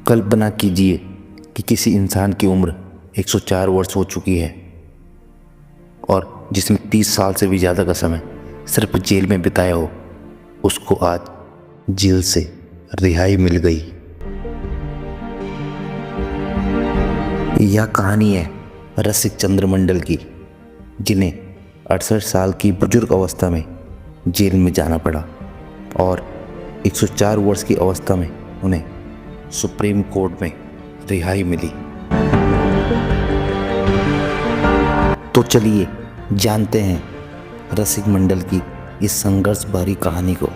कल्पना कीजिए कि किसी इंसान की उम्र 104 वर्ष हो चुकी है और जिसने 30 साल से भी ज़्यादा का समय सिर्फ जेल में बिताया हो, उसको आज जेल से रिहाई मिल गई। यह कहानी है रसिक चंद्र मंडल की, जिन्हें 68 साल की बुजुर्ग अवस्था में जेल में जाना पड़ा और 104 वर्ष की अवस्था में उन्हें सुप्रीम कोर्ट में रिहाई मिली। तो चलिए जानते हैं रसिक मंडल की इस संघर्ष भरी कहानी को।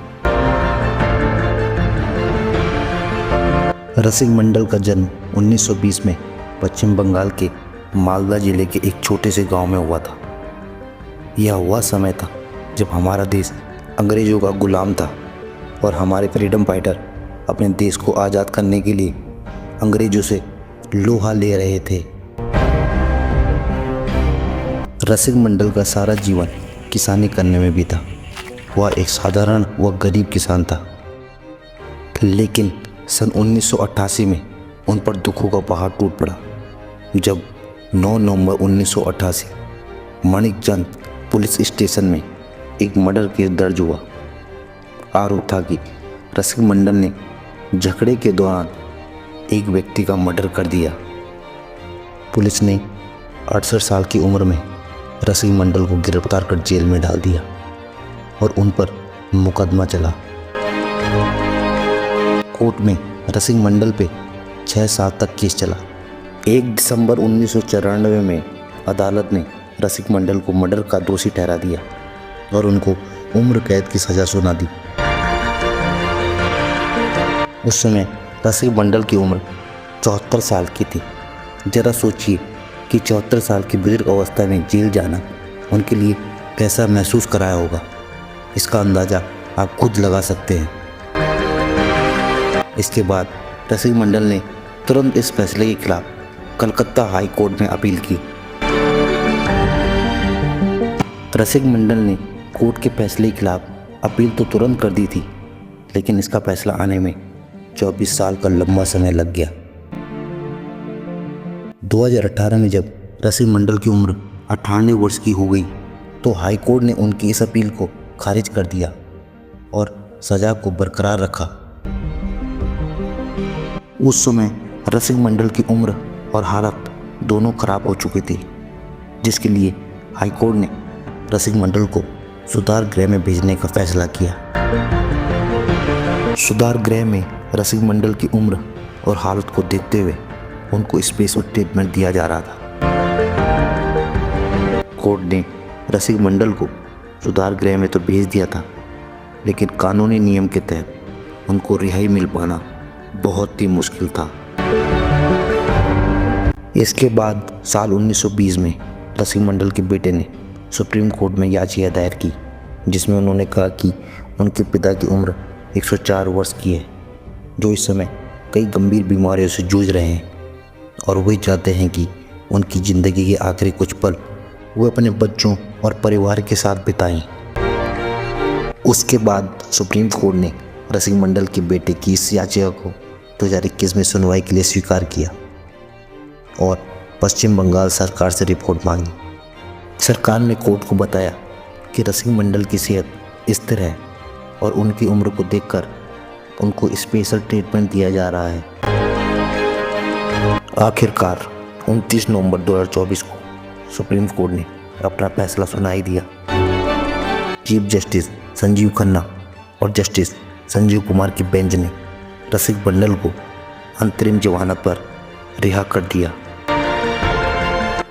रसिक मंडल का जन्म 1920 में पश्चिम बंगाल के मालदा जिले के एक छोटे से गांव में हुआ था। यह वह समय था जब हमारा देश अंग्रेज़ों का गुलाम था और हमारे फ्रीडम फाइटर अपने देश को आज़ाद करने के लिए अंग्रेज़ों से लोहा ले रहे थे। रसिक मंडल का सारा जीवन किसानी करने में बीता। वह एक साधारण व गरीब किसान था, लेकिन सन 1988 में उन पर दुखों का पहाड़ टूट पड़ा जब 9 नवंबर 1988 मणिकचंद पुलिस स्टेशन में एक मर्डर केस दर्ज हुआ। आरोप था कि रसिक मंडल ने झगड़े के दौरान एक व्यक्ति का मर्डर कर दिया। पुलिस ने 68 साल की उम्र में रसिक मंडल को गिरफ्तार कर जेल में डाल दिया और उन पर मुकदमा चला। कोर्ट में रसिक मंडल पे 6 साल तक केस चला। 1 दिसंबर 1994 में अदालत ने रसिक मंडल को मर्डर का दोषी ठहरा दिया और उनको उम्र कैद की सज़ा सुना दी। उस समय रसिक मंडल की उम्र 74 साल की थी। ज़रा सोचिए कि 74 साल की बुजुर्ग अवस्था में जेल जाना उनके लिए कैसा महसूस कराया होगा। इसका अंदाज़ा आप खुद लगा सकते हैं। इसके बाद रसिक मंडल ने तुरंत इस फैसले के खिलाफ कलकत्ता हाई कोर्ट में अपील की। रसिक मंडल ने कोर्ट के फैसले के खिलाफ अपील तो तुरंत कर दी थी, लेकिन इसका फैसला आने में 24 साल का लंबा समय लग गया। 2018 में जब रसिक मंडल की उम्र 98 वर्ष की हो गई तो हाई कोर्ट ने उनकी इस अपील को खारिज कर दिया और सज़ा को बरकरार रखा। उस समय रसिक मंडल की उम्र और हालत दोनों खराब हो चुकी थी, जिसके लिए हाई कोर्ट ने रसिक मंडल को सुधार गृह में भेजने का फैसला किया। सुधार गृह में रसिक मंडल की उम्र और हालत को देखते हुए उनको स्पेशल ट्रीटमेंट दिया जा रहा था। कोर्ट ने रसिक मंडल को सुधार गृह में तो भेज दिया था, लेकिन कानूनी नियम के तहत उनको रिहाई मिल पाना बहुत ही मुश्किल था। इसके बाद साल 1920 में रसिक मंडल के बेटे ने सुप्रीम कोर्ट में याचिका दायर की, जिसमें उन्होंने कहा कि उनके पिता की उम्र 104 वर्ष की है, जो इस समय कई गंभीर बीमारियों से जूझ रहे हैं और वही चाहते हैं कि उनकी ज़िंदगी के आखिरी कुछ पल वो अपने बच्चों और परिवार के साथ बिताएं। उसके बाद सुप्रीम कोर्ट ने रसिक मंडल के बेटे की इस याचिका को 2021 में सुनवाई के लिए स्वीकार किया और पश्चिम बंगाल सरकार से रिपोर्ट मांगी। सरकार ने कोर्ट को बताया कि रसिक मंडल की सेहत स्थिर है और उनकी उम्र को देखकर उनको स्पेशल ट्रीटमेंट दिया जा रहा है। आखिरकार 29 नवंबर 2024 को सुप्रीम कोर्ट ने अपना फैसला सुनाई दिया। चीफ जस्टिस संजीव खन्ना और जस्टिस संजीव कुमार की बेंच ने रसिक मंडल को अंतरिम जमानत पर रिहा कर दिया।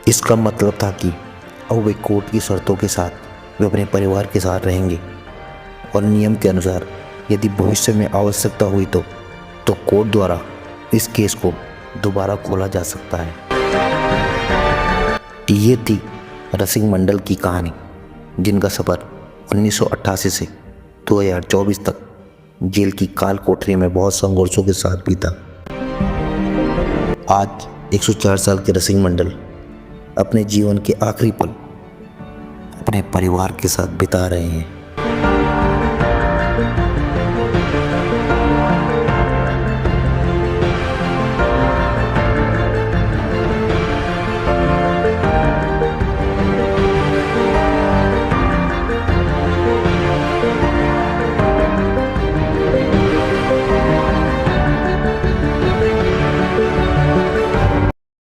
इसका मतलब था कि अब वे कोर्ट की शर्तों के साथ वे अपने परिवार के साथ रहेंगे और नियम के अनुसार यदि भविष्य में आवश्यकता हुई तो कोर्ट द्वारा इस केस को दोबारा खोला जा सकता है। ये थी रसिक मंडल की कहानी, जिनका सफ़र 1988 से 2024 तक जेल की काल कोठरी में बहुत संघर्षों के साथ बीता। आज 104 साल के रसिक मंडल अपने जीवन के आखिरी पल अपने परिवार के साथ बिता रहे हैं।